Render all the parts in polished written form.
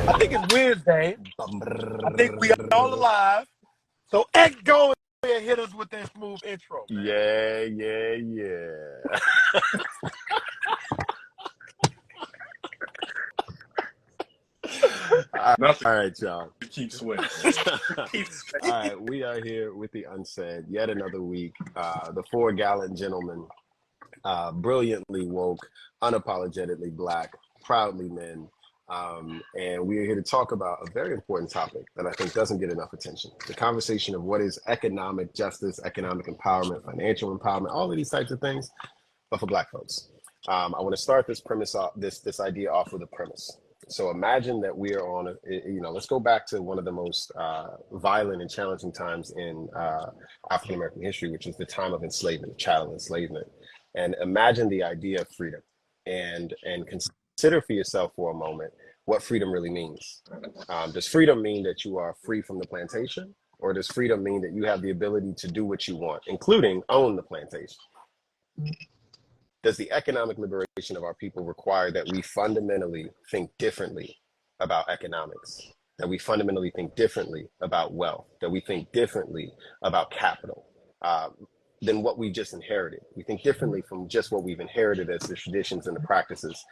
I think it's Wednesday. I think we are all alive. So X go and hit us with that smooth intro, man. Yeah. All right, y'all. Keep sweating. All right, we are here with the Unsaid yet another week. The 4-gallon gentleman, brilliantly woke, unapologetically black, proudly men. And we are here to talk about a very important topic that I think doesn't get enough attention. The conversation of what is economic justice, economic empowerment, financial empowerment, all of these types of things, but for Black folks. I want to start this premise off, this idea off with a premise. So imagine that we are on let's go back to one of the most violent and challenging times in African-American history, which is the time of enslavement, chattel enslavement. And imagine the idea of freedom and consider for yourself for a moment what freedom really means. Does freedom mean that you are free from the plantation, or does freedom mean that you have the ability to do what you want, including own the plantation? Does the economic liberation of our people require that we fundamentally think differently about economics, that we fundamentally think differently about wealth, that we think differently about capital than what we just inherited? We think differently from just what we've inherited as the traditions and the practices,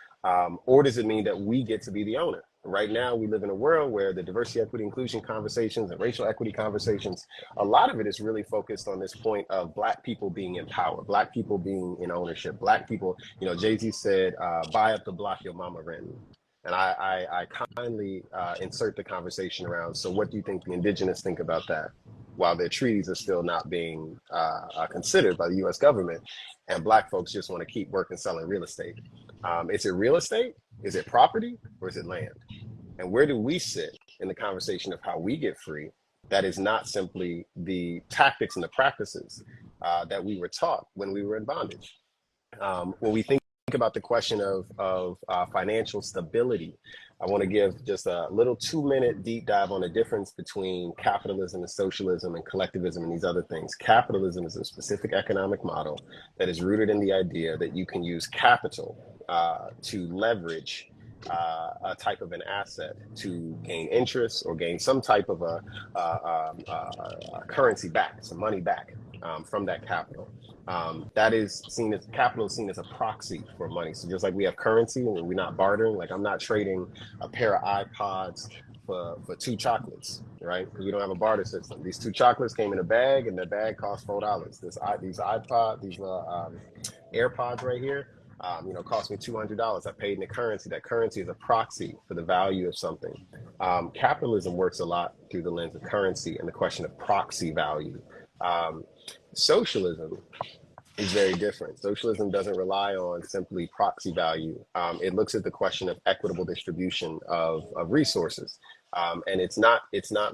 or does it mean that we get to be the owner? Right now, we live in a world where the diversity, equity, inclusion conversations and racial equity conversations, a lot of it is really focused on this point of Black people being in power, Black people being in ownership, Black people, Jay-Z said, buy up the block your mama renting. And I kindly insert the conversation around, so what do you think the indigenous think about that? While their treaties are still not being considered by the US government, and Black folks just want to keep working, selling real estate. Is it real estate? Is it property? Or is it land? And where do we sit in the conversation of how we get free? That is not simply the tactics and the practices that we were taught when we were in bondage. When we think about the question of financial stability, I want to give just a little 2-minute deep dive on the difference between capitalism and socialism and collectivism and these other things. Capitalism is a specific economic model that is rooted in the idea that you can use capital to leverage a type of an asset to gain interest or gain some type of a currency back, some money back from that capital. That is seen as capital is seen as a proxy for money. So just like we have currency and we're not bartering, like I'm not trading a pair of iPods for 2 chocolates, right? Because we don't have a barter system. These 2 chocolates came in a bag and the bag cost $4. These AirPods right here, cost me $200. I paid in the currency. That currency is a proxy for the value of something. Capitalism works a lot through the lens of currency and the question of proxy value. Socialism is very different. Socialism doesn't rely on simply proxy value. It looks at the question of equitable distribution of resources. And it's not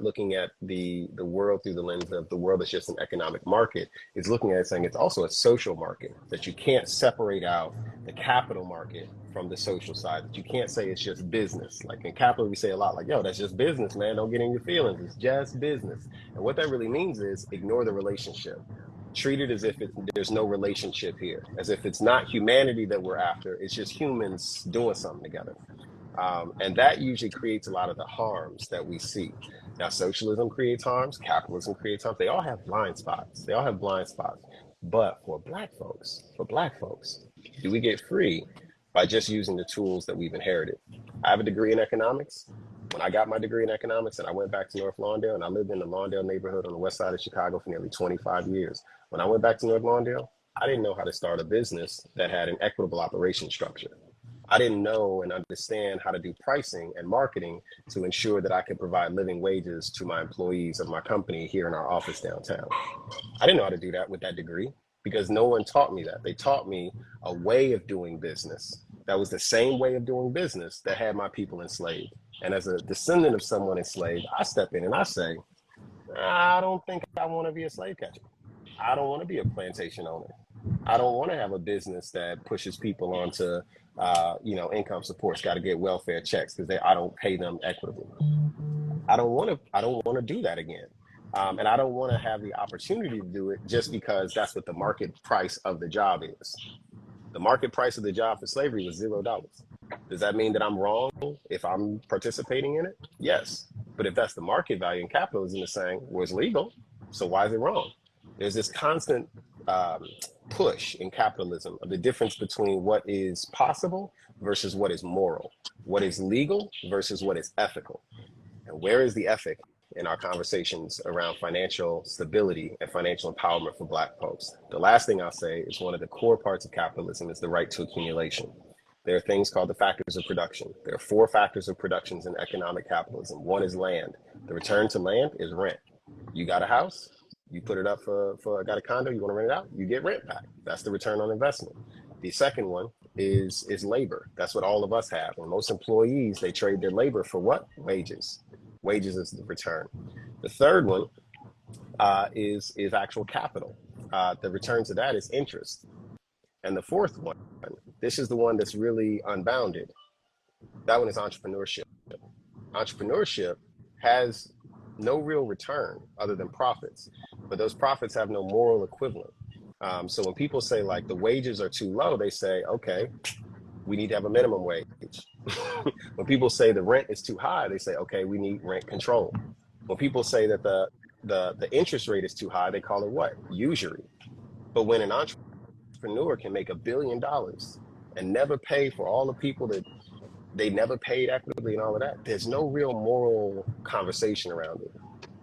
looking at the world through the lens of the world is just an economic market. It's looking at it saying it's also a social market, that you can't separate out the capital market from the social side, that you can't say it's just business. Like in capital, we say a lot like, yo, that's just business, man. Don't get in your feelings. It's just business. And what that really means is ignore the relationship. Treat it as if there's no relationship here, as if it's not humanity that we're after. It's just humans doing something together. And that usually creates a lot of the harms that we see. Now, socialism creates harms, capitalism creates harms. They all have blind spots. But for Black folks, do we get free by just using the tools that we've inherited? I have a degree in economics. When I got my degree in economics and I went back to North Lawndale, and I lived in the Lawndale neighborhood on the west side of Chicago for nearly 25 years. When I went back to North Lawndale, I didn't know how to start a business that had an equitable operation structure. I didn't know and understand how to do pricing and marketing to ensure that I could provide living wages to my employees of my company here in our office downtown. I didn't know how to do that with that degree because no one taught me that. They taught me a way of doing business that was the same way of doing business that had my people enslaved. And as a descendant of someone enslaved, I step in and I say, I don't think I want to be a slave catcher. I don't want to be a plantation owner. I don't want to have a business that pushes people onto, income support's got to get welfare checks because I don't pay them equitably. I don't want to do that again. And I don't want to have the opportunity to do it just because that's what the market price of the job is. The market price of the job for slavery was $0. Does that mean that I'm wrong if I'm participating in it? Yes. But if that's the market value, and capitalism is saying, well, it's legal, so why is it wrong? There's this constant push in capitalism of the difference between what is possible versus what is moral, what is legal versus what is ethical. And where is the ethic in our conversations around financial stability and financial empowerment for Black folks? The last thing I'll say is one of the core parts of capitalism is the right to accumulation. There are things called the factors of production. There are 4 factors of productions in economic capitalism. One is land. The return to land is rent. You got a house, you put it up for got a condo, you want to rent it out, you get rent back. That's the return on investment. The second one is labor. That's what all of us have. And most employees, they trade their labor for what? Wages. Wages is the return. The third one is actual capital. The return to that is interest. And the fourth one, this is the one that's really unbounded. That one is entrepreneurship. Entrepreneurship has no real return other than profits, but those profits have no moral equivalent. So when people say like the wages are too low, they say, okay, we need to have a minimum wage. When people say the rent is too high, they say, okay, we need rent control. When people say that the interest rate is too high, they call it what? Usury. But when an entrepreneur can make $1 billion and never pay for all the people that they never paid equitably and all of that, there's no real moral conversation around it.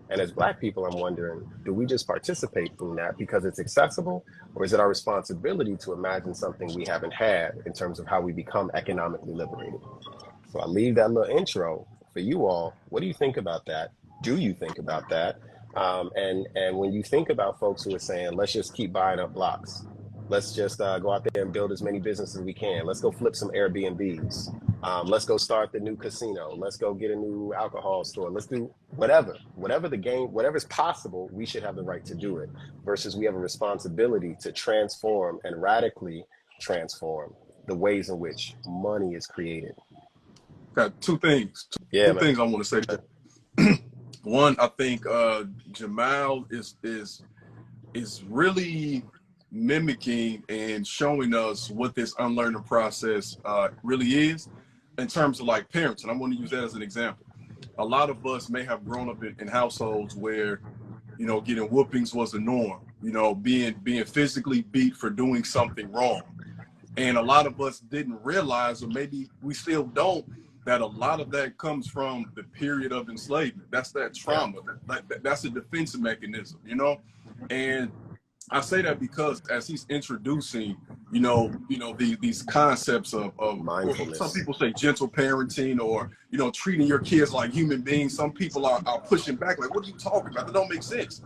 And as Black people, I'm wondering, do we just participate in that because it's accessible, or is it our responsibility to imagine something we haven't had in terms of how we become economically liberated? So I leave that little intro for you all. What do you think about that? Do you think about that? And when you think about folks who are saying, let's just keep buying up blocks, let's just go out there and build as many businesses as we can. Let's go flip some Airbnbs. Let's go start the new casino. Let's go get a new alcohol store. Let's do whatever the game, whatever's possible, we should have the right to do it, versus we have a responsibility to transform and radically transform the ways in which money is created. Got two things. Two things I want to say. One, I think Jamal is really mimicking and showing us what this unlearning process really is in terms of like parents. And I want to use that as an example. A lot of us may have grown up in households where, you know, getting whoopings was the norm, you know, being physically beat for doing something wrong. And a lot of us didn't realize, or maybe we still don't, that a lot of that comes from the period of enslavement. That's that trauma. That's a defensive mechanism, you know? And I say that because as he's introducing, these concepts of mindfulness. Some people say gentle parenting, or, you know, treating your kids like human beings. Some people are pushing back, like, what are you talking about? That don't make sense.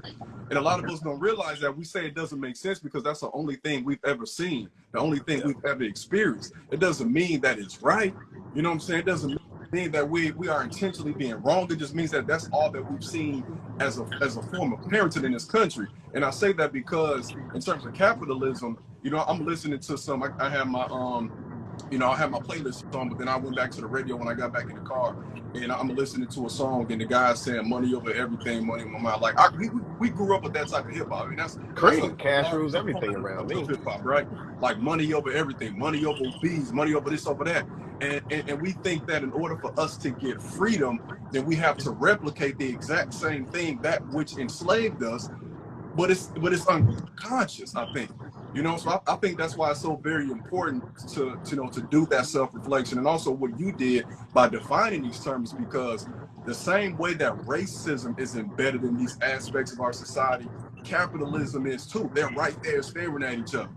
And a lot of us don't realize that we say it doesn't make sense because that's the only thing we've ever seen, the only thing we've ever experienced. It doesn't mean that it's right. You know what I'm saying? It doesn't mean that we are intentionally being wrong. It just means that that's all that we've seen as a form of parenting in this country. And I say that because in terms of capitalism, you know, I'm listening to some, I have my I have my playlist on, but then I went back to the radio when I got back in the car, and I'm listening to a song, and the guy saying money over everything, money in my mind. Like we grew up with that type of hip hop. I mean, that's cream, cash rules everything around me. Hip hop, right? Like money over everything, money over bees, money over this, over that. And we think that in order for us to get freedom, then we have to replicate the exact same thing, that which enslaved us, but it's unconscious, I think. You know, so I think that's why it's so very important to do that self-reflection, and also what you did by defining these terms, because the same way that racism is embedded in these aspects of our society, capitalism is too. They're right there staring at each other.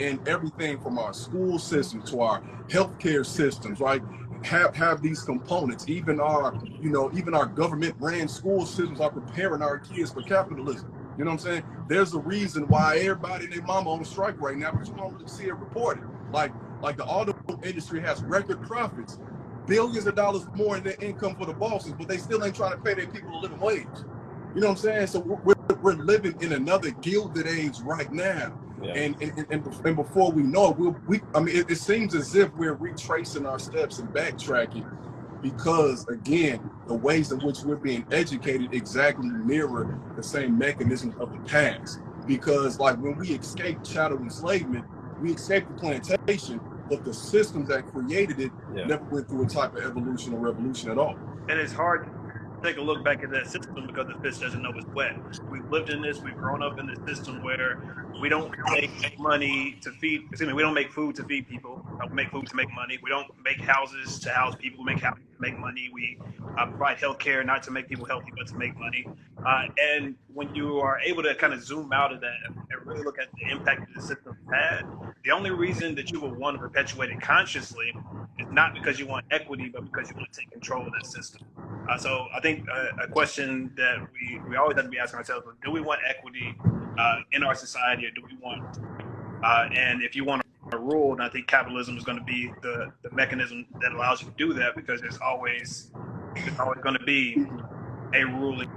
And everything from our school system to our healthcare systems, right, have these components. Even our government ran school systems are preparing our kids for capitalism. You know what I'm saying? There's a reason why everybody and their mama on strike right now, but you don't really see it reported. Like the auto industry has record profits, billions of dollars more in their income for the bosses, but they still ain't trying to pay their people a living wage. You know what I'm saying? So we're living in another gilded age right now. Yeah. And before we know it, it seems as if we're retracing our steps and backtracking, because again, the ways in which we're being educated exactly mirror the same mechanisms of the past. Because like when we escaped chattel enslavement, we escaped the plantation, but the systems that created it never went through a type of evolution or revolution at all. And it's hard to take a look back at that system because the fish doesn't know it's wet. We've lived in this, we've grown up in this system where we don't make money to feed, we don't make food to feed people. We make food to make money. We don't make houses to house people. We make houses to make money. We provide health care not to make people healthy, but to make money. And when you are able to kind of zoom out of that and really look at the impact that the system had, the only reason that you would want to perpetuate it consciously is not because you want equity, but because you want to take control of that system. So I think a question that we always have to be asking ourselves is, do we want equity in our society, or do we want, and if you want a rule, and I think capitalism is going to be the mechanism that allows you to do that, because there's always going to be a ruling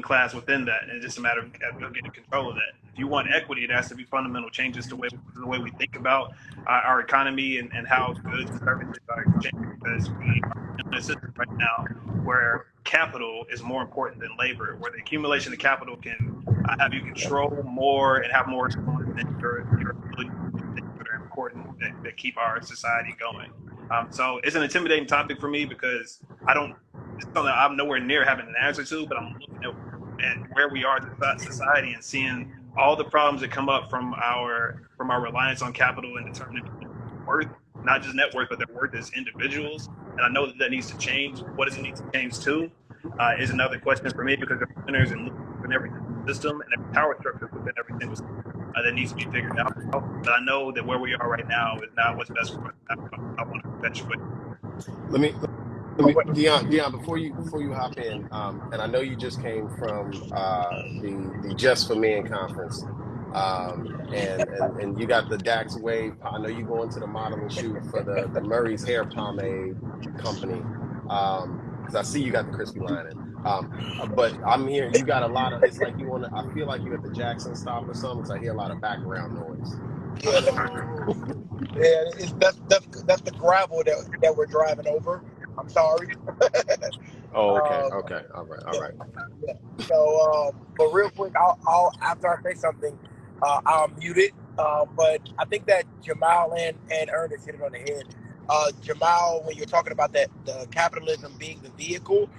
class within that, and it's just a matter of getting control of that. If you want equity, it has to be fundamental changes to the way we think about our economy and how goods and services are exchanged, because we are in a system right now where capital is more important than labor, where the accumulation of capital can have you control more and have more influence than your ability to do things that are important that keep our society going. So it's an intimidating topic for me because it's something I'm nowhere near having an answer to, but I'm looking at where we are as a society and seeing all the problems that come up from our reliance on capital and determining worth, not just net worth, but their worth as individuals. And I know that needs to change. What does it need to change to is another question for me, because there are winners in every system and every power structure within every single system that needs to be figured out. But I know that where we are right now is not what's best for us. I want to perpetuate. Let me, Dion, before you hop in, and I know you just came from the Just for Men conference, and you got the Dax Wave. I know you going to the modeling shoot for the Murray's hair pomade company, because I see you got the crispy lining. But I'm hearing you got a lot of. It's like you want to. I feel like you at the Jackson stop or something, because I hear a lot of background noise. Yeah, that's the gravel that we're driving over. I'm sorry. Oh, okay. All right. Yeah. So, but real quick, I'll after I say something, I'll mute it. But I think that Jamal and Ernest hit it on the head. Jamal, when you're talking about the capitalism being the vehicle,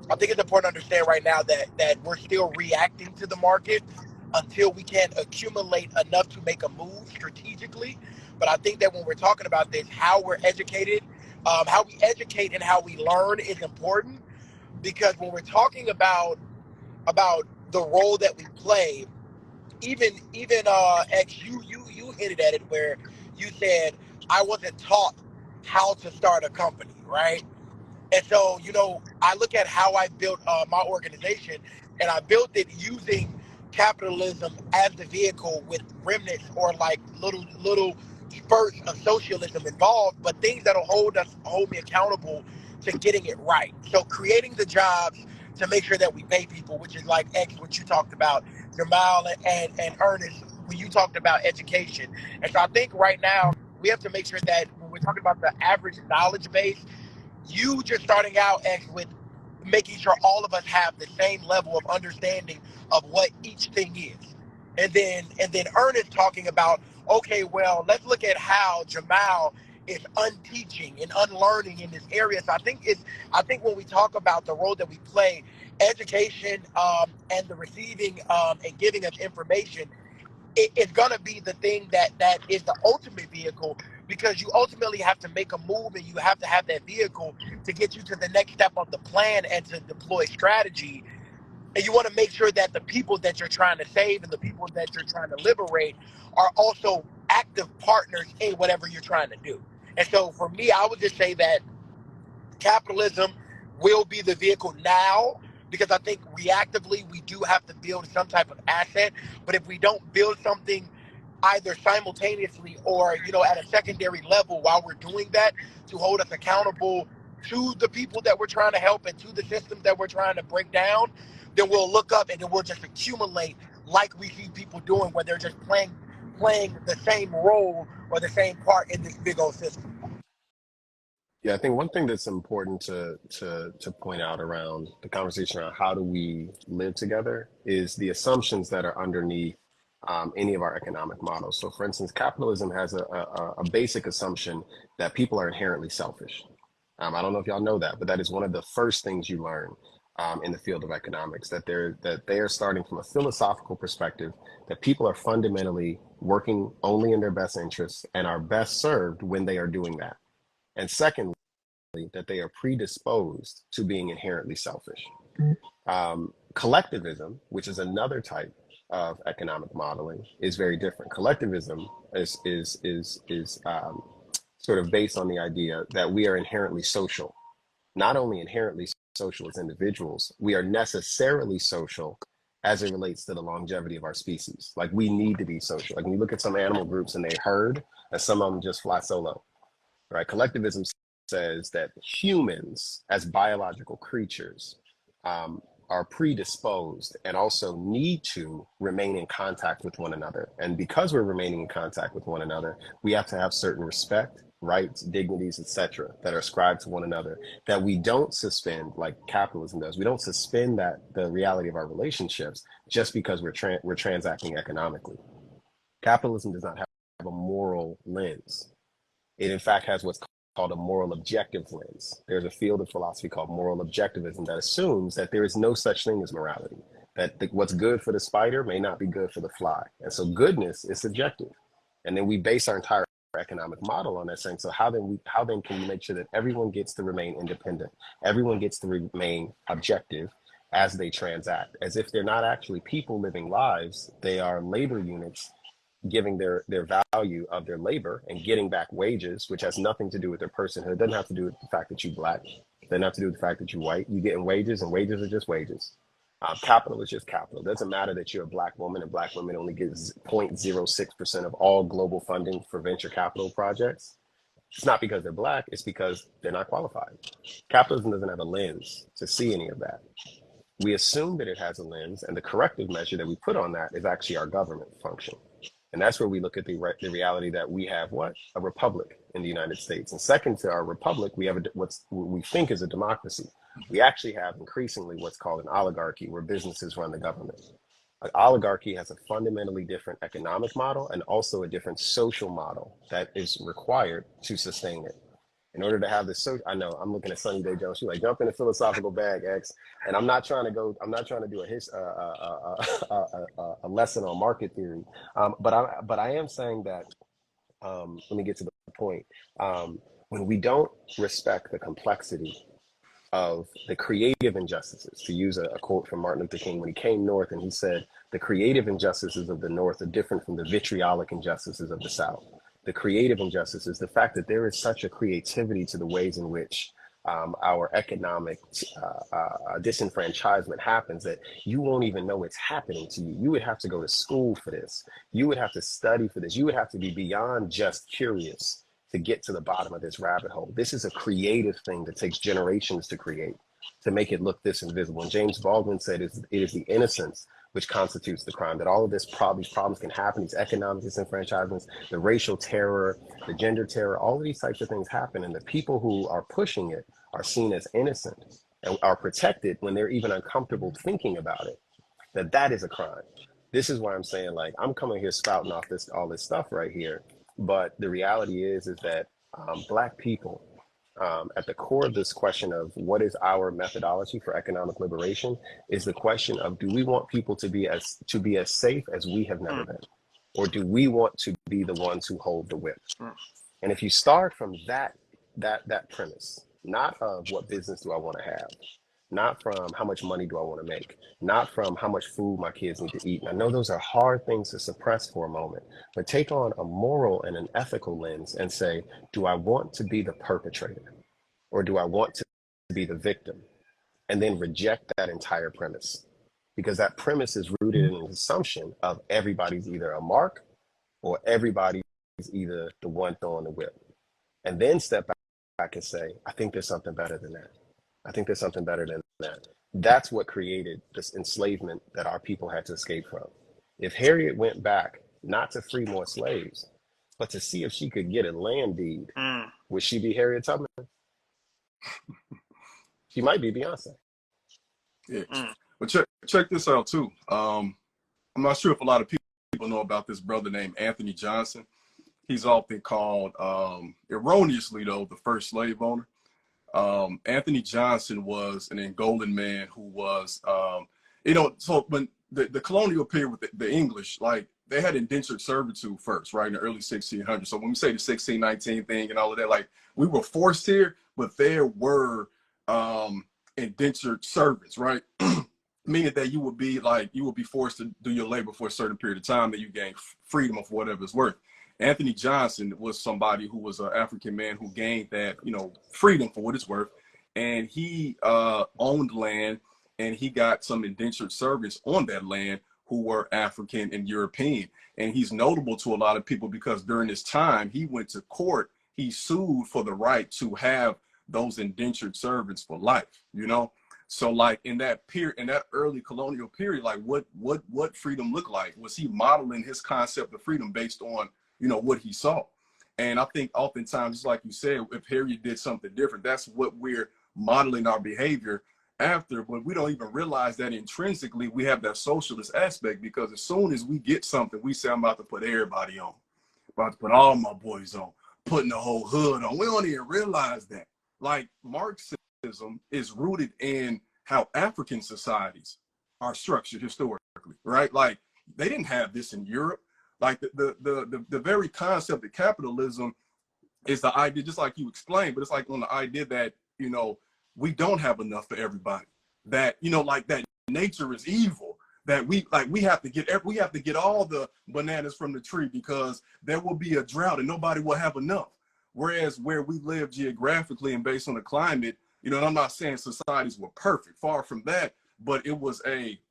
I think it's important to understand right now that we're still reacting to the market until we can accumulate enough to make a move strategically. But I think that when we're talking about this, how we're educated, how we educate and how we learn is important, because when we're talking about the role that we play, even X, you hinted at it where you said I wasn't taught how to start a company, right? And so, I look at how I built my organization, and I built it using capitalism as the vehicle with remnants or like little spurts of socialism involved, but things that'll hold me accountable to getting it right. So creating the jobs to make sure that we pay people, which is like X, what you talked about, Jamal and Ernest, when you talked about education. And so I think right now we have to make sure that when we're talking about the average knowledge base, you just starting out, X, with making sure all of us have the same level of understanding of what each thing is. And then Ernest talking about, okay, well, let's look at how Jamal is unteaching and unlearning in this area. So I think when we talk about the role that we play, education and the receiving and giving of information, it's gonna be the thing that is the ultimate vehicle, because you ultimately have to make a move and you have to have that vehicle to get you to the next step of the plan and to deploy strategy. And you want to make sure that the people that you're trying to save and the people that you're trying to liberate are also active partners in whatever you're trying to do. And so for me, I would just say that capitalism will be the vehicle now, because I think reactively we do have to build some type of asset. But if we don't build something either simultaneously or at a secondary level while we're doing that to hold us accountable to the people that we're trying to help and to the systems that we're trying to break down, then we'll look up and then we'll just accumulate like we see people doing, where they're just playing the same role or the same part in this big old system. Yeah, I think one thing that's important to point out around the conversation around how do we live together is the assumptions that are underneath any of our economic models. So for instance, capitalism has a basic assumption that people are inherently selfish. I don't know if y'all know that, but that is one of the first things you learn in the field of economics, that they are starting from a philosophical perspective, that people are fundamentally working only in their best interests and are best served when they are doing that. And secondly, that they are predisposed to being inherently selfish. Collectivism, which is another type of economic modeling, is very different. Collectivism is sort of based on the idea that we are inherently social. Not only inherently social as individuals, we are necessarily social as it relates to the longevity of our species. Like, we need to be social. Like, when you look at some animal groups and they herd, and some of them just fly solo, right? Collectivism says that humans as biological creatures are predisposed and also need to remain in contact with one another. And because we're remaining in contact with one another, we have to have certain respect, rights, dignities, etc., that are ascribed to one another, that we don't suspend like capitalism does. We don't suspend the reality of our relationships just because we're transacting economically. Capitalism does not have a moral lens. It in fact has what's called a moral objective lens. There's a field of philosophy called moral objectivism that assumes that there is no such thing as morality, that what's good for the spider may not be good for the fly. And so goodness is subjective. And then we base our entire economic model on that, saying, so how then can we make sure that everyone gets to remain independent? Everyone gets to remain objective as they transact, as if they're not actually people living lives, they are labor units giving their value of their labor and getting back wages, which has nothing to do with their personhood. It doesn't have to do with the fact that you're black. It doesn't have to do with the fact that you're white. You're getting wages, and wages are just wages. Capital is just capital. It doesn't matter that you're a black woman, and black women only get 0.06% of all global funding for venture capital projects. It's not because they're black, it's because they're not qualified. Capitalism doesn't have a lens to see any of that. We assume that it has a lens, and the corrective measure that we put on that is actually our government function. And that's where we look at the reality that we have a republic in the United States. And second to our republic, we have what we think is a democracy. We actually have increasingly what's called an oligarchy, where businesses run the government. An oligarchy has a fundamentally different economic model and also a different social model that is required to sustain it. In order to have this, I know I'm looking at Sunny Day Jones. She's like, jump in the philosophical bag, X. And I'm not trying to do a lesson on market theory. But I am saying that, let me get to the point. When we don't respect the complexity of the creative injustices, to use a quote from Martin Luther King when he came north, and he said, the creative injustices of the North are different from the vitriolic injustices of the South. The creative injustice is the fact that there is such a creativity to the ways in which our economic disenfranchisement happens that you won't even know it's happening to you. You would have to go to school for this. You would have to study for this. You would have to be beyond just curious to get to the bottom of this rabbit hole. This is a creative thing that takes generations to create, to make it look this invisible. And James Baldwin said it is the innocence which constitutes the crime, that all of these problems can happen, these economic disenfranchisements, the racial terror, the gender terror, all of these types of things happen. And the people who are pushing it are seen as innocent and are protected when they're even uncomfortable thinking about it, that is a crime. This is why I'm saying, like, I'm coming here spouting off all this stuff right here. But the reality is that Black people, at the core of this question of what is our methodology for economic liberation is the question of, do we want people to be as safe as we have never been? Or do we want to be the ones who hold the whip? And if you start from that premise, not of what business do I want to have, not from how much money do I want to make, not from how much food my kids need to eat. And I know those are hard things to suppress for a moment, but take on a moral and an ethical lens and say, do I want to be the perpetrator or do I want to be the victim? And then reject that entire premise, because that premise is rooted in an assumption of everybody's either a mark or everybody's either the one throwing the whip. And then step back and say, I think there's something better than that. I think there's something better than that. That's what created this enslavement that our people had to escape from. If Harriet went back, not to free more slaves, but to see if she could get a land deed, would she be Harriet Tubman? She might be Beyonce. Yeah. But check this out too. I'm not sure if a lot of people know about this brother named Anthony Johnson. He's often called, erroneously though, the first slave owner. Anthony Johnson was an Angolan man who was, so when the colonial period with the English, like they had indentured servitude first, right, in the early 1600s. So when we say the 1619 thing and all of that, like we were forced here, but there were indentured servants, right? Meaning that you would be forced to do your labor for a certain period of time, that you gain freedom of whatever it's worth. Anthony Johnson was somebody who was an African man who gained that, freedom for what it's worth. And he owned land, and he got some indentured servants on that land who were African and European. And he's notable to a lot of people because during this time, he went to court. He sued for the right to have those indentured servants for life, So like in that period, in that early colonial period, like what freedom looked like? Was he modeling his concept of freedom based on, what he saw? And I think oftentimes, just like you said, if Harriet did something different, that's what we're modeling our behavior after, but we don't even realize that intrinsically we have that socialist aspect, because as soon as we get something, we say, I'm about to put everybody on, about to put all my boys on, putting the whole hood on. We don't even realize that. Like Marxism is rooted in how African societies are structured historically, right? Like they didn't have this in Europe. Like the very concept of capitalism is the idea, just like you explained, but it's like on the idea that, we don't have enough for everybody, that, like that nature is evil, that we have to get all the bananas from the tree because there will be a drought and nobody will have enough. Whereas where we live geographically and based on the climate, and I'm not saying societies were perfect, far from that, but it was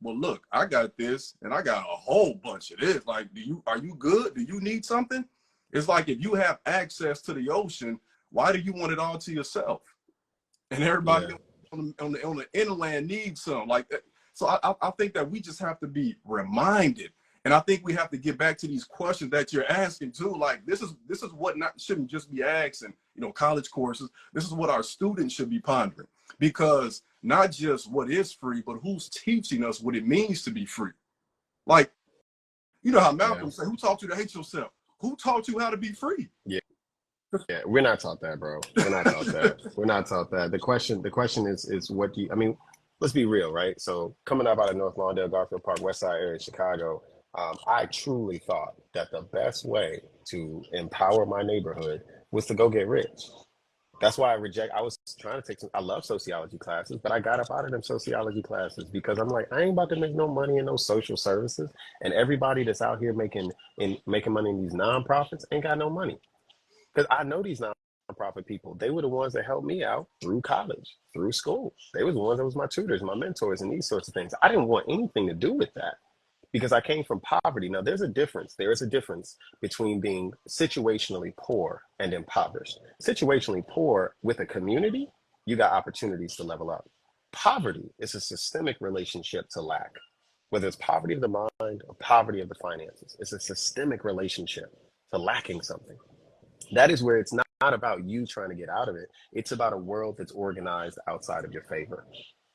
well, look, I got this and I got a whole bunch of this. Like, are you good? Do you need something? It's like, if you have access to the ocean, why do you want it all to yourself? And everybody on the inland needs some like that. So I think that we just have to be reminded. And I think we have to get back to these questions that you're asking too. Like this is what shouldn't just be asked in college courses. This is what our students should be pondering, because not just what is free, but who's teaching us what it means to be free. Like, how Malcolm said, who taught you to hate yourself? Who taught you how to be free? Yeah, we're not taught that, bro. We're not taught that. We're not taught that. The question is what do you, let's be real, right? So coming up out of North Lawndale, Garfield Park, West Side area in Chicago, I truly thought that the best way to empower my neighborhood was to go get rich. That's why I was trying to take I love sociology classes, but I got up out of them sociology classes because I'm like, I ain't about to make no money in those social services. And everybody that's out here making money in these nonprofits ain't got no money. Because I know these nonprofit people, they were the ones that helped me out through college, through school. They were the ones that was my tutors, my mentors, and these sorts of things. I didn't want anything to do with that because I came from poverty. Now, there's a difference. There is a difference between being situationally poor and impoverished. Situationally poor with a community, you got opportunities to level up. Poverty is a systemic relationship to lack, whether it's poverty of the mind or poverty of the finances. It's a systemic relationship to lacking something. That is where it's not about you trying to get out of it. It's about a world that's organized outside of your favor.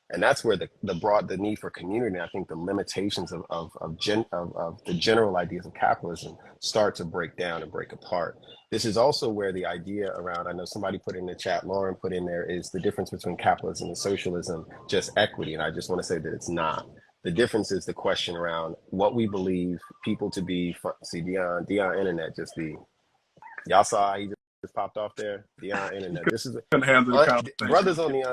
And that's where the need for community, I think the limitations of the general ideas of capitalism start to break down and break apart. This is also where the idea around, I know somebody put in the chat, Lauren put in there, is the difference between capitalism and socialism, just equity. And I just want to say that it's not. The difference is the question around what we believe people to be. See, Dion Internet just be. Y'all saw how he just popped off there? Dion Internet. This is brothers on the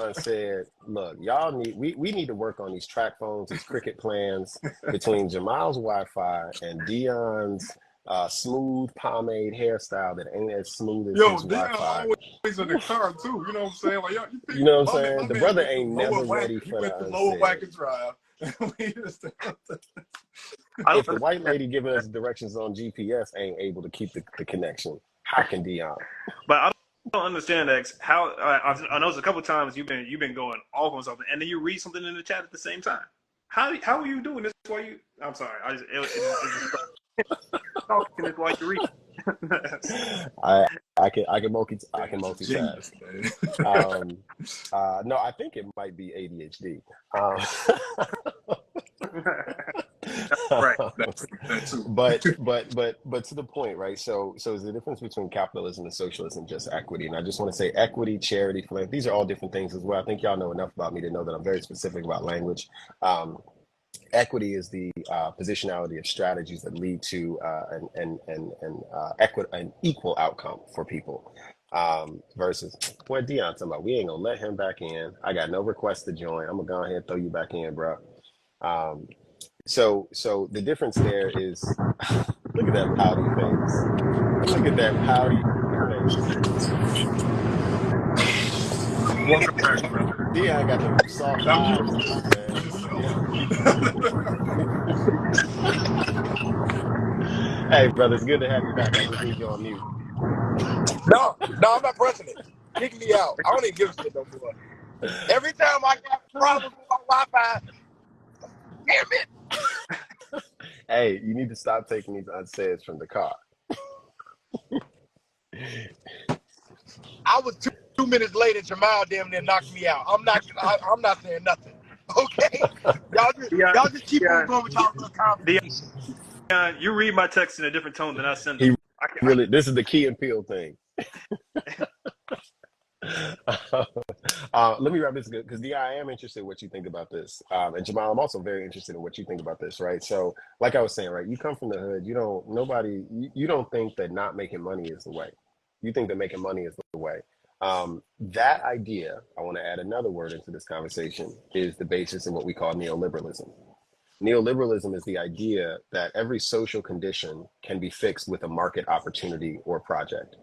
unsaid. Look, y'all we need to work on these track phones, these cricket plans between Jamal's Wi-Fi and Dion's smooth pomade hairstyle that ain't as smooth as his Wi-Fi. Always in the car too. You know what I'm saying? Like, you know what I'm saying? The brother ain't never ready for the lower Wacker Drive. If the white lady giving us directions on GPS ain't able to keep the connection, how can Dion? But I don't understand, X. How I know it's a couple times you've been going off on something, and then you read something in the chat at the same time. How are you doing this while you? I'm sorry. Talking this while you read. I can multitask. No, I think it might be ADHD. Right. That too. But to the point, right? So is the difference between capitalism and socialism just equity? And I just want to say equity, charity, philanthropy, these are all different things as well. I think y'all know enough about me to know that I'm very specific about language. Equity is the positionality of strategies that lead to an equal outcome for people. Versus what Dion talking about. We ain't gonna let him back in. I got no request to join. I'm gonna go ahead and throw you back in, bro. So the difference there is, look at that pouty face. Look at that pouty face. Welcome back, brother. Dion got them soft eyes, man. Hey, brother, it's good to have you back. I just need you on mute. No, I'm not pressing it. Kick me out. I don't even give a shit no more. Every time I got problems with my Wi-Fi, damn it. Hey, you need to stop taking these unsaids from the car. I was 2 minutes late and Jamal damn near knocked me out. I'm not saying nothing. Okay? Y'all just keep on going with y'all little conversation. You read my text in a different tone than I send He them. really, this is the Key and Peele thing. Let me wrap this good because I am interested in what you think about this. And Jamal, I'm also very interested in what you think about this, right? So, like I was saying, right, you come from the hood. You don't think that not making money is the way. You think that making money is the way. That idea, I want to add another word into this conversation, is the basis of what we call neoliberalism. Neoliberalism is the idea that every social condition can be fixed with a market opportunity or project.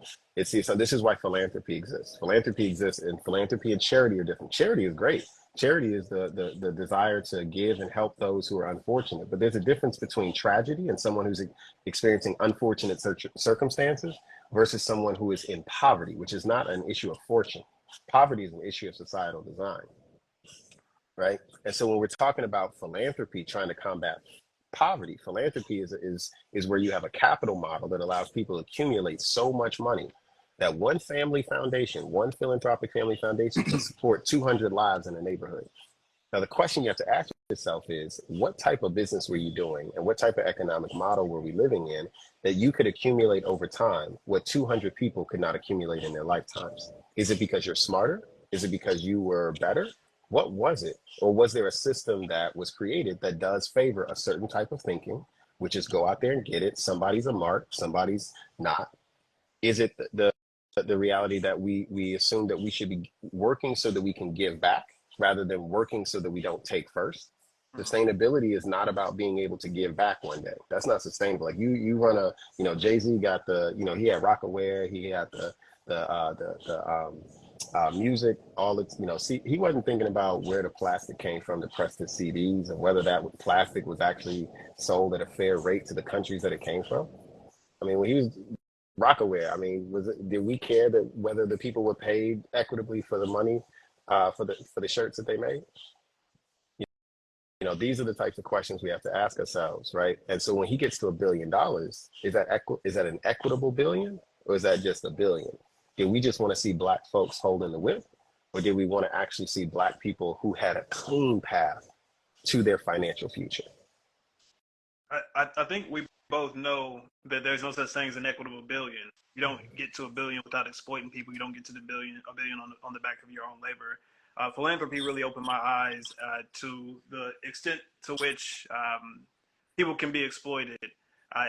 So this is why philanthropy exists. Philanthropy exists, and philanthropy and charity are different. Charity is great. Charity is the desire to give and help those who are unfortunate. But there's a difference between tragedy and someone who's experiencing unfortunate circumstances versus someone who is in poverty, which is not an issue of fortune. Poverty is an issue of societal design. Right. And so when we're talking about philanthropy trying to combat poverty, philanthropy is where you have a capital model that allows people to accumulate so much money that one philanthropic family foundation can support 200 lives in a neighborhood. Now, the question you have to ask yourself is, what type of business were you doing and what type of economic model were we living in that you could accumulate over time what 200 people could not accumulate in their lifetimes? Is it because you're smarter? Is it because you were better? What was it? Or was there a system that was created that does favor a certain type of thinking, which is go out there and get it? Somebody's a mark, somebody's not. Is it the reality that we assume that we should be working so that we can give back rather than working so that we don't take first? Sustainability is not about being able to give back one day. That's not sustainable. Like you run Jay-Z got he had Rockaware, he had the music, all it's, he wasn't thinking about where the plastic came from to press the CDs and whether that plastic was actually sold at a fair rate to the countries that it came from. I mean, when he was Rockaware, I mean, did we care that whether the people were paid equitably for the money, for the shirts that they made? These are the types of questions we have to ask ourselves, right? And so when he gets to $1 billion, is that an equitable billion, or is that just a billion? Did we just want to see Black folks holding the whip, or did we want to actually see Black people who had a clean path to their financial future? I think we both know that there's no such thing as an equitable billion. You don't get to $1 billion without exploiting people. You don't get to $1 billion on the back of your own labor. Philanthropy really opened my eyes to the extent to which people can be exploited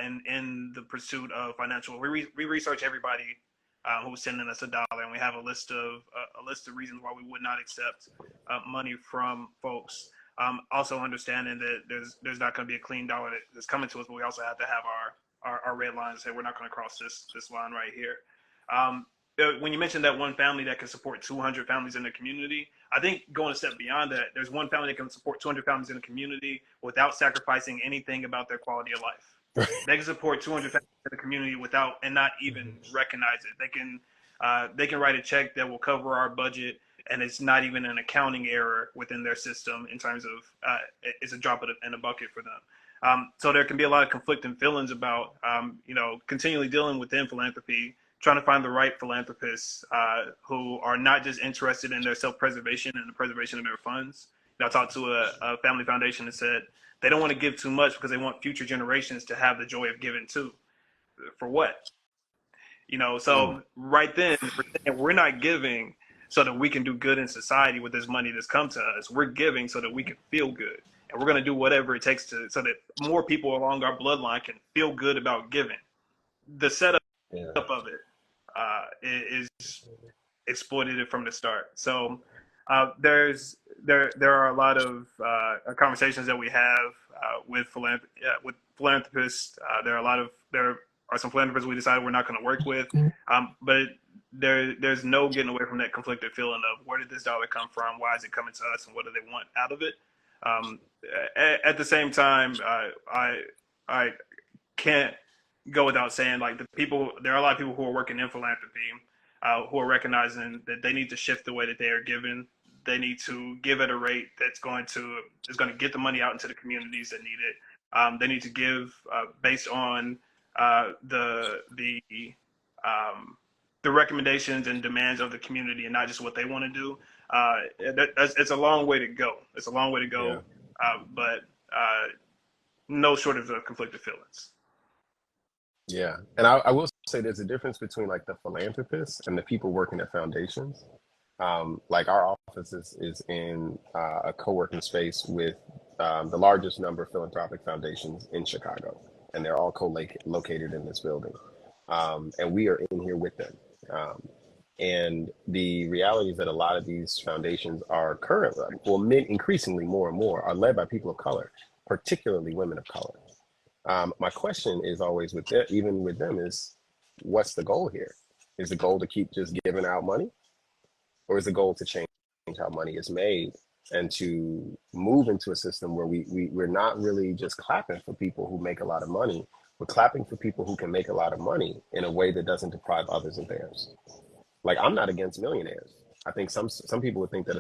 in the pursuit of financial. We research everybody who's sending us $1, and we have a list of reasons why we would not accept money from folks. Also understanding that there's not going to be a clean dollar that's coming to us, but we also have to have our red lines and say we're not going to cross this line right here. When you mentioned that one family that can support 200 families in the community, I think going a step beyond that, there's one family that can support 200 families in the community without sacrificing anything about their quality of life. They can support 200 families in the community and not even recognize it. They can write a check that will cover our budget, and it's not even an accounting error within their system in terms of it's a drop in a bucket for them. So there can be a lot of conflicting feelings about continually dealing within philanthropy, trying to find the right philanthropists who are not just interested in their self-preservation and the preservation of their funds. I talked to a family foundation that said they don't want to give too much because they want future generations to have the joy of giving too. For what? So right then, we're not giving so that we can do good in society with this money that's come to us. We're giving so that we can feel good. And we're going to do whatever it takes so that more people along our bloodline can feel good about giving. The setup of it is exploited from the start. So there are a lot of conversations that we have with philanthropists. There are some philanthropists we decided we're not going to work with, but there's no getting away from that conflicted feeling of where did this dollar come from, why is it coming to us, and what do they want out of it. At the same time, I can't go without saying, like, there are a lot of people who are working in philanthropy who are recognizing that they need to shift the way that they are giving. They need to give at a rate that's going to get the money out into the communities that need it. They need to give based on the recommendations and demands of the community, and not just what they want to do. It's a long way to go. But no shortage of conflicted feelings. Yeah, and I will say there's a difference between like the philanthropists and the people working at foundations. Like our office is in a co-working space with the largest number of philanthropic foundations in Chicago, and they're all co-located in this building. And we are in here with them. And the reality is that a lot of these foundations are currently, increasingly more and more, are led by people of color, particularly women of color. My question is always even with them is, what's the goal here? Is the goal to keep just giving out money? Or is the goal to change how money is made and to move into a system where we're not really just clapping for people who make a lot of money. We're clapping for people who can make a lot of money in a way that doesn't deprive others of theirs. Like, I'm not against millionaires. I think some people would think that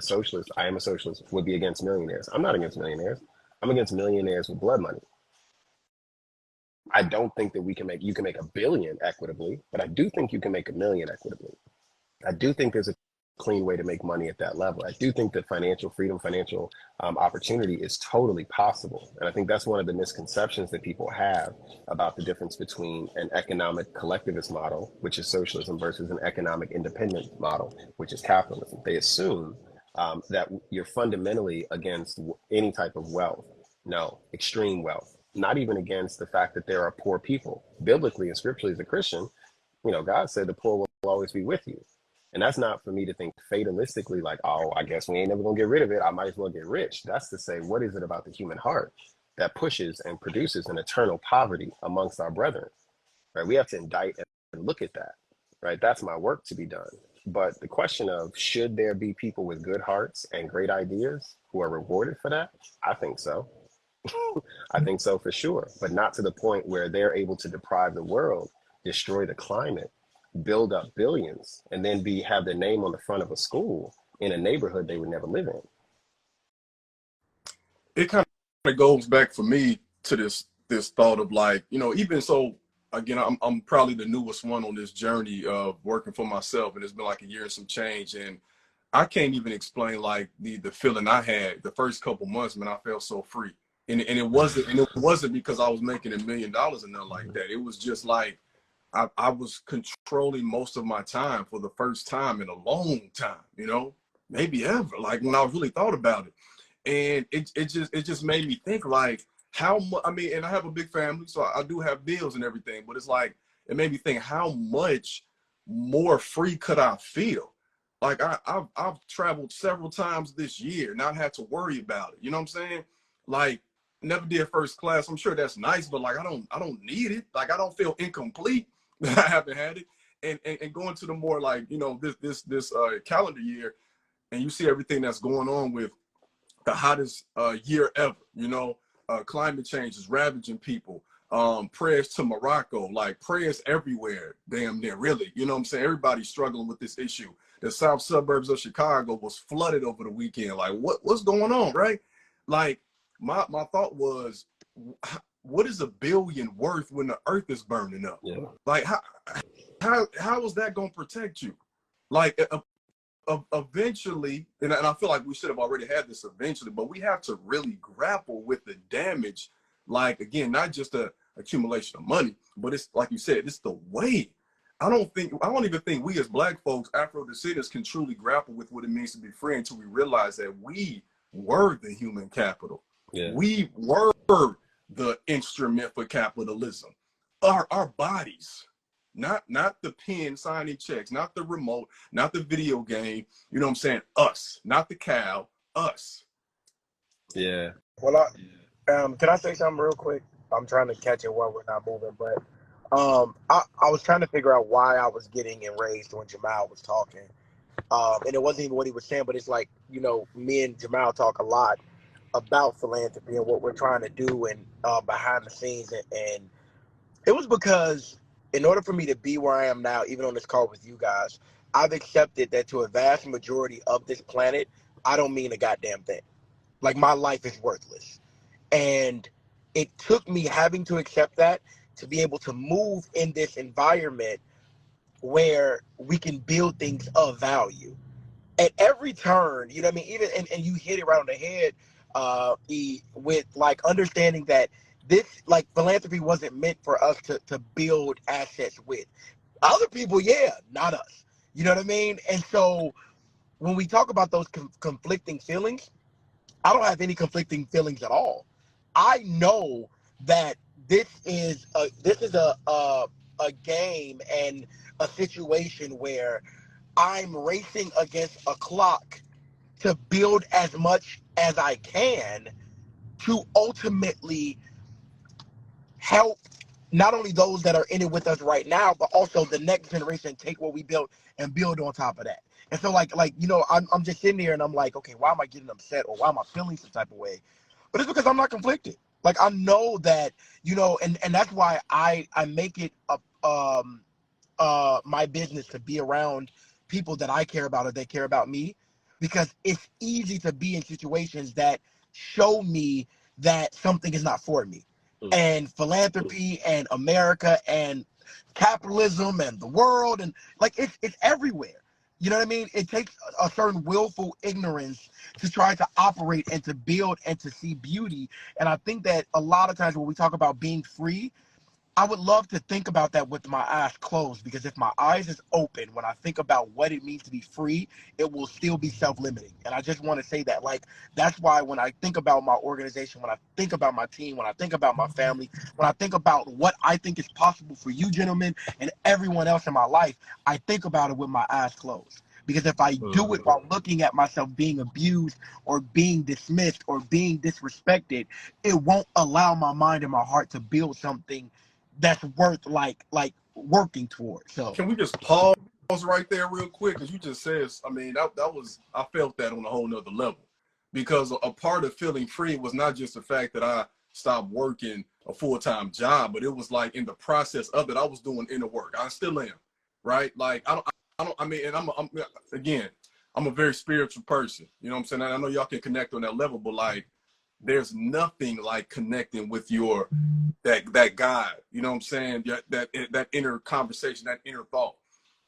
I am a socialist, would be against millionaires. I'm not against millionaires. I'm against millionaires with blood money. I don't think that you can make $1 billion equitably, but I do think you can make $1 million equitably. I do think there's a clean way to make money at that level. I do think that financial freedom, financial opportunity is totally possible. And I think that's one of the misconceptions that people have about the difference between an economic collectivist model, which is socialism, versus an economic independent model, which is capitalism. They assume that you're fundamentally against any type of wealth. No, extreme wealth. Not even against the fact that there are poor people. Biblically and scripturally, as a Christian, God said the poor will always be with you. And that's not for me to think fatalistically like, oh, I guess we ain't never gonna get rid of it. I might as well get rich. That's to say, what is it about the human heart that pushes and produces an eternal poverty amongst our brethren? Right? We have to indict and look at that. Right? That's my work to be done. But the question of should there be people with good hearts and great ideas who are rewarded for that? I think so. I think so for sure, but not to the point where they're able to deprive the world, destroy the climate, build up billions, and then have their name on the front of a school in a neighborhood they would never live in. It kind of goes back for me to this thought of, like, even so, again, I'm probably the newest one on this journey of working for myself, and it's been like a year and some change, and I can't even explain like the feeling I had the first couple months. Man, I felt so free. And it wasn't because I was making $1 million or nothing like that. It was just like I was controlling most of my time for the first time in a long time, maybe ever. Like, when I really thought about it, and it just made me think, like, how much. I mean, and I have a big family, so I do have bills and everything. But it's like, it made me think, how much more free could I feel? Like, I've traveled several times this year, not had to worry about it. You know what I'm saying? Like, never did first class. I'm sure that's nice, but like, I don't need it. Like, I don't feel incomplete that I haven't had it. And going to the more like, this calendar year, and you see everything that's going on with the hottest year ever, climate change is ravaging people. Prayers to Morocco, like prayers everywhere, damn near, really. You know what I'm saying? Everybody's struggling with this issue. The south suburbs of Chicago was flooded over the weekend. Like, what's going on, right? Like, my thought was, what is $1 billion worth when the earth is burning up? Yeah. Like, how is that going to protect you? Like, eventually, and I feel like we should have already had this eventually, but we have to really grapple with the damage. Like, again, not just a accumulation of money, but it's like you said, it's the way. I don't even think we as Black folks, Afro descendants, can truly grapple with what it means to be free until we realize that we were the human capital. Yeah. We were the instrument for capitalism. Our bodies. Not the pen signing checks, not the remote, not the video game. You know what I'm saying? Us, not the cow, us. Yeah. Well, can I say something real quick? I'm trying to catch it while we're not moving, but I was trying to figure out why I was getting enraged when Jamal was talking. And it wasn't even what he was saying, but it's like, you know, me and Jamal talk a lot about philanthropy and what we're trying to do and behind the scenes. And it was because in order for me to be where I am now, even on this call with you guys, I've accepted that to a vast majority of this planet, I don't mean a goddamn thing. Like, my life is worthless. And it took me having to accept that to be able to move in this environment where we can build things of value. At every turn, you know what I mean? Even and you hit it right on the head, with like understanding that this, like, philanthropy wasn't meant for us to build assets with. Other people, yeah, not us. You know what I mean? And so when we talk about those conflicting feelings, I don't have any conflicting feelings at all. I know that this is a game and a situation where I'm racing against a clock to build as much as I can to ultimately help not only those that are in it with us right now, but also the next generation take what we built and build on top of that. And so like you know, I'm just sitting there and I'm like, okay, why am I getting upset or why am I feeling some type of way? But it's because I'm not conflicted. Like, I know that, you know, and that's why I make it my business to be around people that I care about or they care about me, because it's easy to be in situations that show me that something is not for me. And philanthropy and America and capitalism and the world and like it's everywhere. You know what I mean? It takes a certain willful ignorance to try to operate and to build and to see beauty. And I think that a lot of times when we talk about being free, I would love to think about that with my eyes closed, because if my eyes is open, when I think about what it means to be free, it will still be self-limiting. And I just want to say that, like, that's why when I think about my organization, when I think about my team, when I think about my family, when I think about what I think is possible for you gentlemen and everyone else in my life, I think about it with my eyes closed. Because if I do it while looking at myself being abused or being dismissed or being disrespected, it won't allow my mind and my heart to build something that's worth like working towards. So can we just pause right there real quick? Because you just said, I mean, that was, I felt that on a whole nother level, because a part of feeling free was not just the fact that I stopped working a full-time job, but it was like in the process of it, I was doing inner work. I still am, right? Like, I mean, and I'm a very spiritual person, you know what I'm saying? And I know y'all can connect on that level, but like, there's nothing like connecting with your that God, you know what I'm saying? That inner conversation, that inner thought.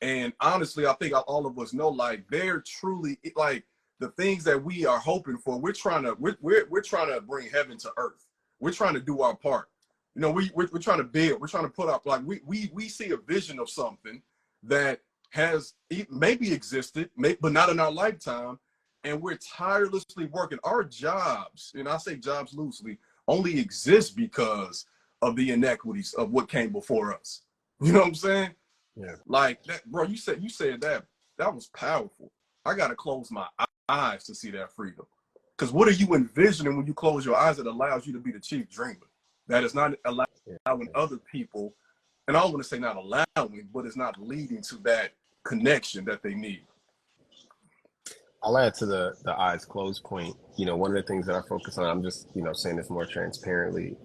And honestly, I think all of us know, like, they're truly like the things that we are hoping for. We're trying to bring heaven to earth. We're trying to do our part. You know, we're trying to build. We're trying to put up, like, we see a vision of something that has maybe existed, but not in our lifetime. And we're tirelessly working. Our jobs, and I say jobs loosely, only exist because of the inequities of what came before us. You know what I'm saying? Yeah. Like that, bro. You said that was powerful. I gotta close my eyes to see that freedom. Because what are you envisioning when you close your eyes that allows you to be the chief dreamer? That is not allowing other people, and I don't want to say not allowing, but it's not leading to that connection that they need. I'll add to the eyes closed point. You know, one of the things that I focus on, I'm just, you know, saying this more transparently.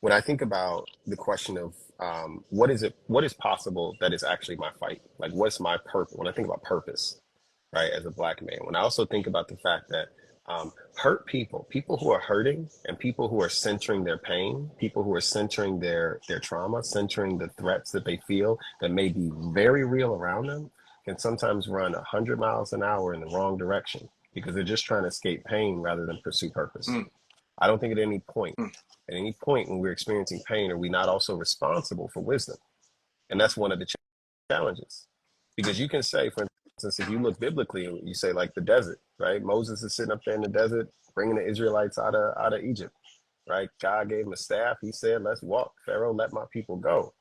When I think about the question of what is possible that is actually my fight? Like, what's my purpose? When I think about purpose, right, as a Black man, when I also think about the fact that hurt people who are hurting and people who are centering their pain, people who are centering their trauma, centering the threats that they feel that may be very real around them, can sometimes run 100 miles an hour in the wrong direction because they're just trying to escape pain rather than pursue purpose. I don't think at any point when we're experiencing pain, are we not also responsible for wisdom? And that's one of the challenges. Because you can say, for instance, if you look biblically, you say like the desert, right? Moses is sitting up there in the desert, bringing the Israelites out of Egypt, right? God gave him a staff. He said, let's walk. Pharaoh, let my people go.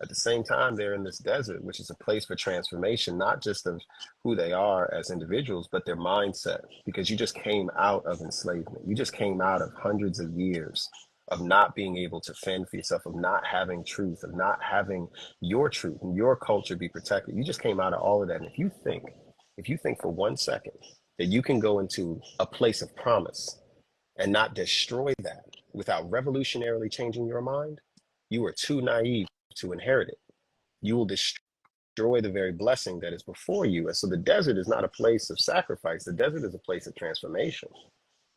At the same time, they're in this desert, which is a place for transformation, not just of who they are as individuals, but their mindset, because you just came out of enslavement. You just came out of hundreds of years of not being able to fend for yourself, of not having truth, of not having your truth and your culture be protected. You just came out of all of that. And if you think for 1 second that you can go into a place of promise and not destroy that without revolutionarily changing your mind, you are too naive to inherit it. You will destroy the very blessing that is before you. And so the desert is not a place of sacrifice. The desert is a place of transformation.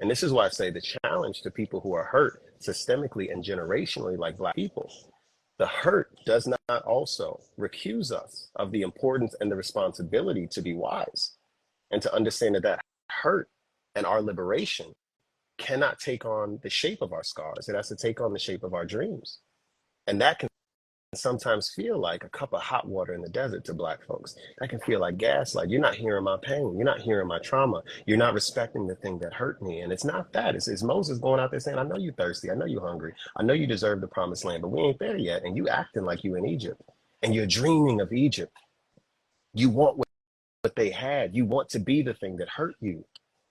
And this is why I say the challenge to people who are hurt systemically and generationally, like Black people, the hurt does not also recuse us of the importance and the responsibility to be wise and to understand that that hurt and our liberation cannot take on the shape of our scars. It has to take on the shape of our dreams. And that can sometimes feel like a cup of hot water in the desert to Black folks. That can feel like gaslight. You're not hearing my pain. You're not hearing my trauma. You're not respecting the thing that hurt me. And it's not that. It's Moses going out there saying, I know you're thirsty. I know you're hungry. I know you deserve the promised land, but we ain't there yet. And you acting like you in Egypt. And you're dreaming of Egypt. You want what they had. You want to be the thing that hurt you.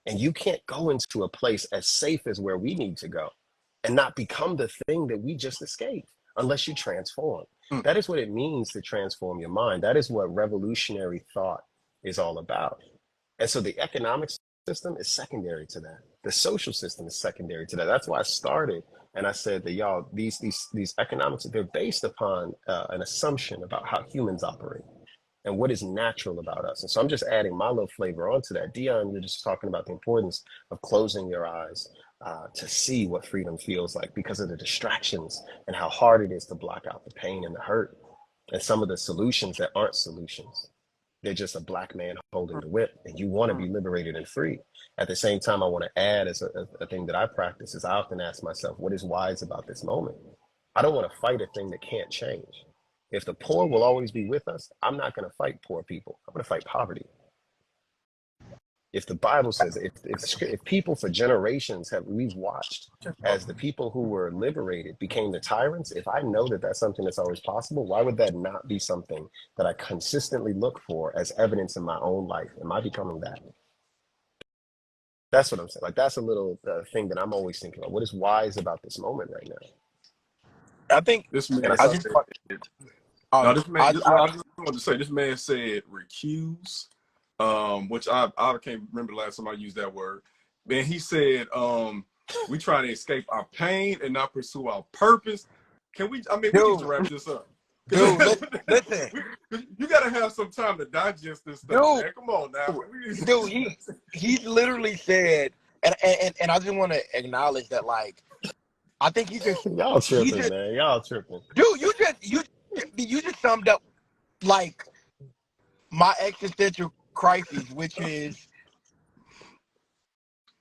And you can't go into a place as safe as where we need to go and not become the thing that we just escaped unless you transform. That is what it means to transform your mind. That is what revolutionary thought is all about. And so the economic system is secondary to that. The social system is secondary to that. That's why I started and I said that, y'all, these economics, they're based upon an assumption about how humans operate and what is natural about us. And so I'm just adding my little flavor onto that. Dion, you're just talking about the importance of closing your eyes to see what freedom feels like because of the distractions and how hard it is to block out the pain and the hurt and some of the solutions that aren't solutions. They're just a Black man holding the whip, and you want to be liberated and free. At the same time, I want to add as a thing that I practice is I often ask myself, what is wise about this moment? I don't want to fight a thing that can't change. If the poor will always be with us, I'm not going to fight poor people. I'm going to fight poverty. If the Bible says, if people for generations we've watched as the people who were liberated became the tyrants, if I know that that's something that's always possible, why would that not be something that I consistently look for as evidence in my own life? Am I becoming that? That's what I'm saying. Like, that's a little thing that I'm always thinking about. What is wise about this moment right now? I think this man. I just want to say this man said recuse. Which I can't remember the last time I used that word. Man, he said, we trying to escape our pain and not pursue our purpose. We need to wrap this up. Dude, listen. You gotta have some time to digest this stuff, man. Come on now. Dude, he literally said, and I just want to acknowledge that, like, I think he just y'all tripping, man. Y'all tripping. Dude, you just summed up like my existential crisis, which is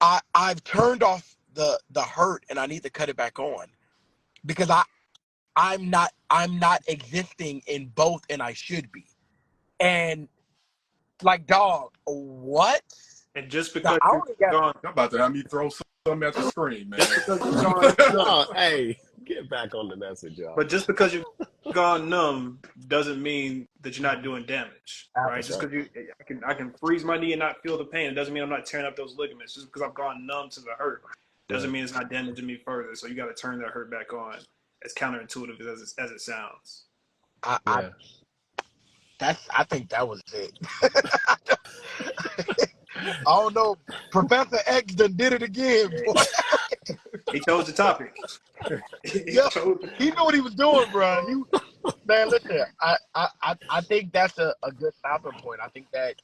I've turned off the hurt and I need to cut it back on because I'm not existing in both and I should be. And like, dog, what? And just because you're about to have me throw something at the screen, man. Hey, get back on the message, y'all. But just because you've gone numb doesn't mean that you're not doing damage, right? Just because I can freeze my knee and not feel the pain, it doesn't mean I'm not tearing up those ligaments. Just because I've gone numb to the hurt doesn't mean it's not damaging me further. So you got to turn that hurt back on, as counterintuitive as it sounds. I think that was it. I don't know. Professor X done did it again, boy. He chose the topic. He knew what he was doing, bro. Man, listen, I think that's a good stopping point. I think that,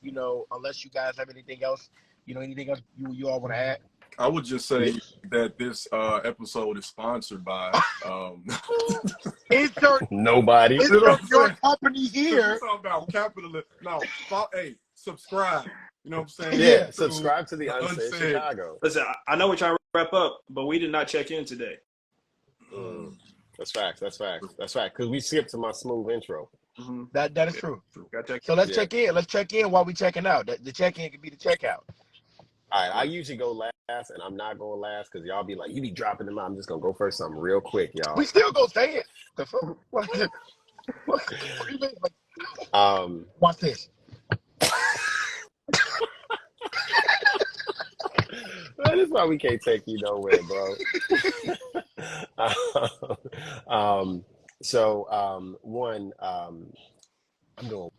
unless you guys have anything else, anything else you all want to add? I would just say that this episode is sponsored by insert nobody. insert your company here. We're talking about capitalism. No, hey, subscribe. You know what I'm saying? Yeah, subscribe to the Unsaid Chicago. Listen, I know we're trying to wrap up, but we did not check in today. That's facts. Because we skipped to my smooth intro. Mm-hmm. That is true. So let's check in. Let's check in while we checking out. The check-in could be the checkout. All right, I usually go last, and I'm not going last because y'all be like, you be dropping them out. I'm just going to go first something real quick, y'all. We still go say it. The fuck? What do you mean? Like, watch this. That is why we can't take you nowhere, bro. I'm doing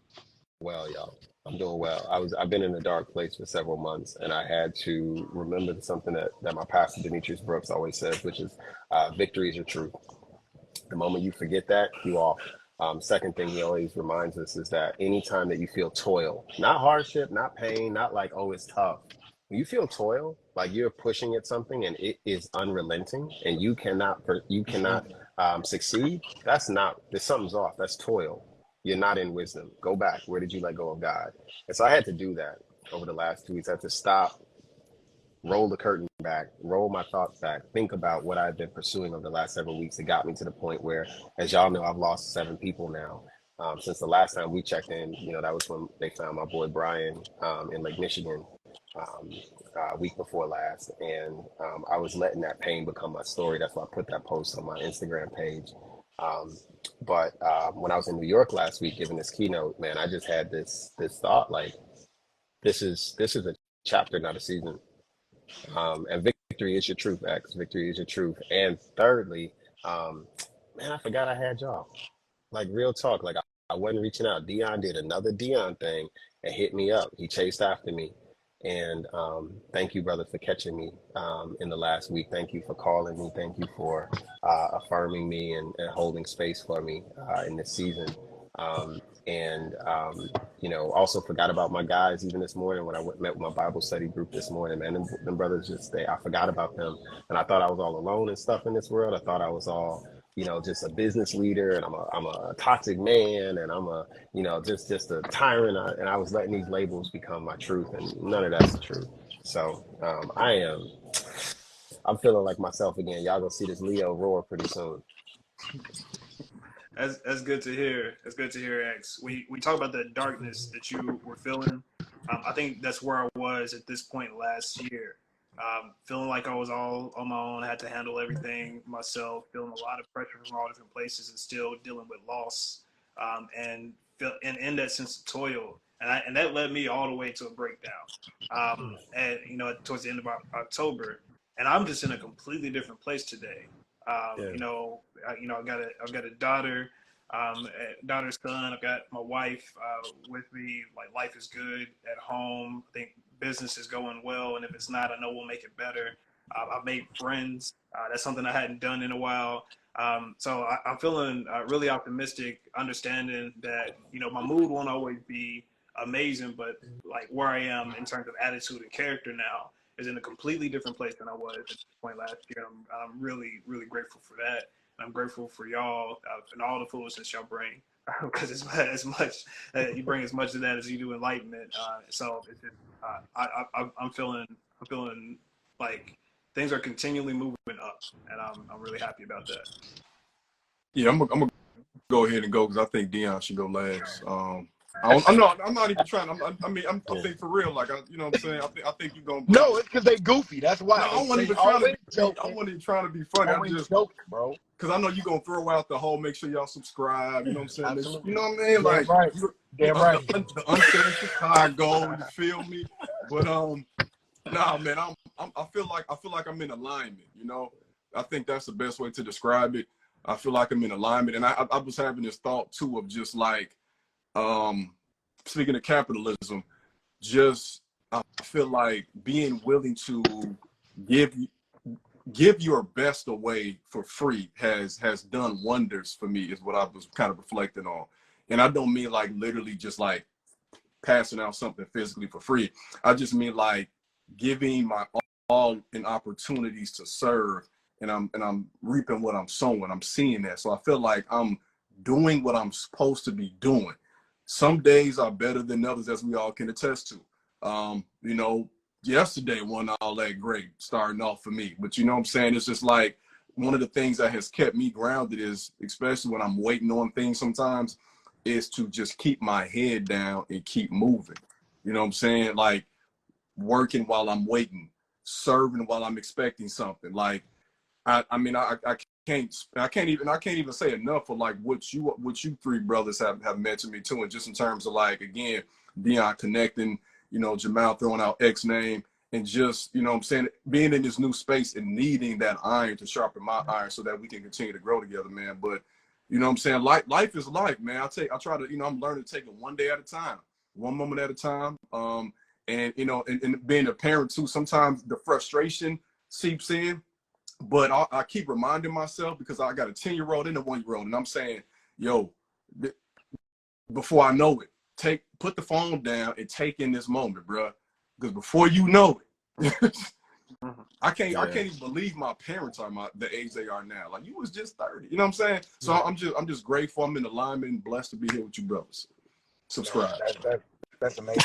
well, y'all. I'm doing well. I've been in a dark place for several months, and I had to remember something that my pastor Demetrius Brooks always says, which is victory is your truth. The moment you forget that, you off. Second thing he always reminds us is that anytime that you feel toil, not hardship, not pain, not like, oh, it's tough. When you feel toil, like you're pushing at something and it is unrelenting and you cannot succeed, something's off. That's toil. You're not in wisdom. Go back. Where did you let go of God? And so I had to do that over the last 2 weeks. I had to stop, roll the curtain back, roll my thoughts back, think about what I've been pursuing over the last several weeks. It got me to the point where, as y'all know, I've lost 7 people now. Since the last time we checked in, that was when they found my boy Brian in Lake Michigan a week before last. And I was letting that pain become my story. That's why I put that post on my Instagram page. But when I was in New York last week giving this keynote, man, I just had this thought, like, this is a chapter, not a season. And victory is your truth, X. Victory is your truth. And thirdly, man, I forgot I had y'all. Like, real talk. Like, I wasn't reaching out. Dion did another Dion thing and hit me up. He chased after me. And thank you, brother, for catching me in the last week. Thank you for calling me. Thank you for affirming me and holding space for me in this season. Also forgot about my guys even this morning when I met with my Bible study group this morning, man. Them brothers I forgot about them. And I thought I was all alone and stuff in this world. I thought I was all, just a business leader, and I'm a toxic man, and I'm a, just a tyrant. And I was letting these labels become my truth, and none of that's the truth. So I'm feeling like myself again. Y'all gonna see this Leo roar pretty soon. That's good to hear. It's good to hear, X. We talk about the darkness that you were feeling. I think that's where I was at this point last year. Feeling like I was all on my own, I had to handle everything myself, feeling a lot of pressure from all different places and still dealing with loss, and in that sense of toil. And that led me all the way to a breakdown. Towards the end of October, and I'm just in a completely different place today. I've got a daughter, daughter's son. I've got my wife with me. Like, life is good at home. I think business is going well, and if it's not, I know we'll make it better. I've made friends. That's something I hadn't done in a while. So I'm feeling really optimistic, understanding that my mood won't always be amazing, but like where I am in terms of attitude and character now is in a completely different place than I was at this point last year. I'm really, really grateful for that. And I'm grateful for y'all and all the foolishness y'all bring, because it's as much you bring as much of that as you do enlightenment. So it's just, I'm feeling like things are continually moving up, and I'm really happy about that. Yeah, I'm gonna go ahead and go because I think Dion should go last. I'm not even trying. I think for real. Like, you know what I'm saying? I think you're gonna. No, it's because they goofy. That's why. No, I wasn't even trying to be funny. I'm just joking, bro. Because I know you're gonna throw out the whole. Make sure y'all subscribe. You know what I'm saying? Absolutely. You know what I mean? Like, right. Damn right. The Unsaid Chicago. You feel me? But nah, man. I feel like I'm in alignment. I think that's the best way to describe it. I feel like I'm in alignment, and I was having this thought too of just like. Speaking of capitalism, I feel like being willing to give your best away for free has done wonders for me, is what I was kind of reflecting on. And I don't mean like literally just like passing out something physically for free. I just mean like giving my all in opportunities to serve, and I'm reaping what I'm sowing. I'm seeing that. So I feel like I'm doing what I'm supposed to be doing. Some days are better than others, as we all can attest to. Yesterday wasn't all that great starting off for me, but you know what I'm saying? It's just like one of the things that has kept me grounded is, especially when I'm waiting on things sometimes, is to just keep my head down and keep moving. You know what I'm saying? Like working while I'm waiting, serving while I'm expecting something. Like, I can't even say enough for like what you three brothers have mentioned me too, and just in terms of like, again, Dion connecting, Jamal throwing out X name, and just, you know what I'm saying, being in this new space and needing that iron to sharpen my iron so that we can continue to grow together, man. But you know what I'm saying, life is life, man. I try to, I'm learning to take it one day at a time, one moment at a time. And being a parent too, sometimes the frustration seeps in. But I keep reminding myself, because I got a 10-year-old and a 1-year-old, and I'm saying, yo, before I know it, put the phone down and take in this moment, bro. Because before you know it, I can't even believe my parents are the age they are now. Like, you was just 30. You know what I'm saying? So I'm just grateful. I'm in alignment and blessed to be here with you brothers. Subscribe. That's amazing.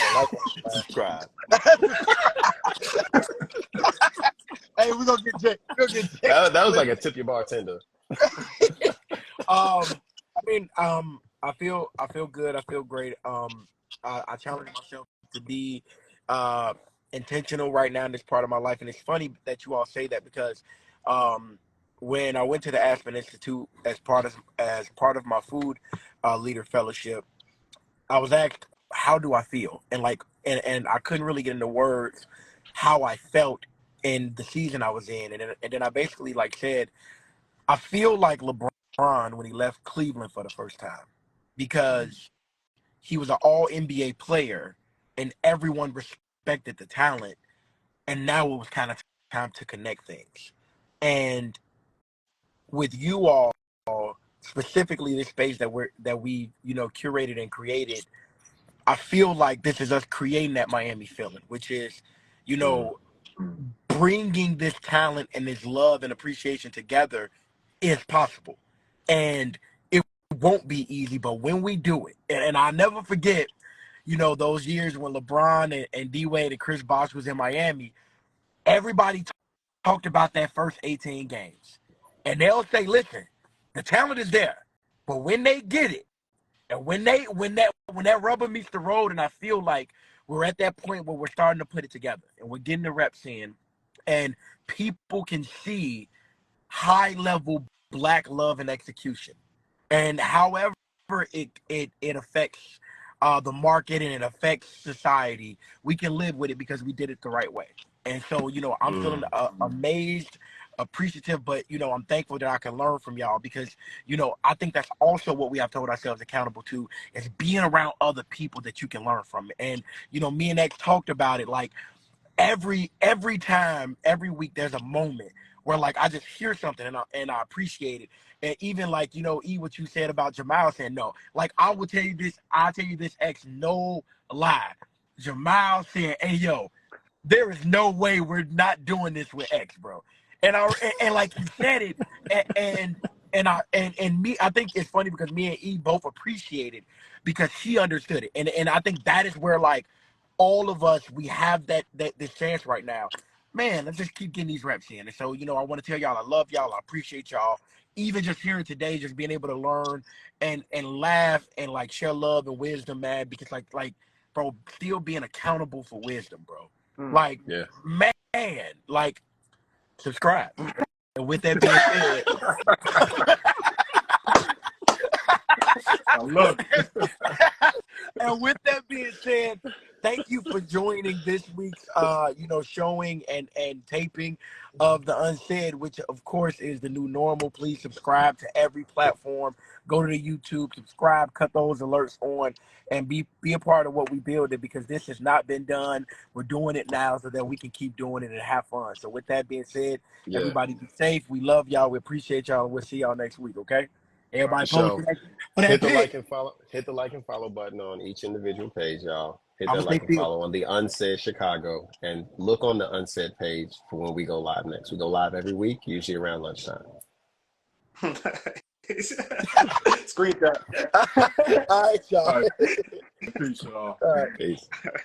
Subscribe. Hey, we're gonna get Jay. That was like a tip your bartender. I feel good. I feel great. I challenge myself to be intentional right now in this part of my life, and it's funny that you all say that, because when I went to the Aspen Institute as part of my food leader fellowship, I was asked, how do I feel? And I couldn't really get into words how I felt in the season I was in. And then I basically said, I feel like LeBron when he left Cleveland for the first time, because he was an all NBA player and everyone respected the talent. And now it was kind of time to connect things. And with you all, specifically this space that we curated and created, I feel like this is us creating that Miami feeling, which is, bringing this talent and this love and appreciation together is possible. And it won't be easy, but when we do it, and I'll never forget, those years when LeBron and D-Wade and Chris Bosh was in Miami, everybody talked about that first 18 games. And they'll say, listen, the talent is there, but when they get it, and when that rubber meets the road, and I feel like we're at that point where we're starting to put it together and we're getting the reps in, and people can see high level Black love and execution, and however it affects the market and it affects society, we can live with it because we did it the right way. And so, I'm feeling amazed, appreciative, but, I'm thankful that I can learn from y'all, because, I think that's also what we have to hold ourselves accountable to, is being around other people that you can learn from. And, me and X talked about it, like every time, every week, there's a moment where I just hear something and I appreciate it. And even E, what you said about Jamal saying no, I'll tell you this, X, no lie. Jamal said, hey, yo, there is no way we're not doing this with X, bro. And he said it, and me, I think it's funny because me and E both appreciate it because he understood it. And I think that is where all of us, we have this chance right now. Man, let's just keep getting these reps in. And so, I want to tell y'all, I love y'all. I appreciate y'all. Even just hearing today, just being able to learn and laugh and share love and wisdom, man, because bro, still being accountable for wisdom, bro. Man, subscribe. And with that being said, I love it. And with that being said, thank you for joining this week's showing and taping of the Unsaid, which of course is the new normal. Please subscribe to every platform. Go to the YouTube, subscribe, cut those alerts on, and be a part of what we build it, because this has not been done. We're doing it now so that we can keep doing it and have fun. So with that being said, everybody be safe. We love y'all. We appreciate y'all. And we'll see y'all next week. Okay. Everybody post hit the like and follow button on each individual page, y'all. Hit that like and follow on the Unsaid Chicago, and look on the Unsaid page for when we go live next. We go live every week, usually around lunchtime. Screenshot. All right, y'all. Peace, y'all. All right. Peace.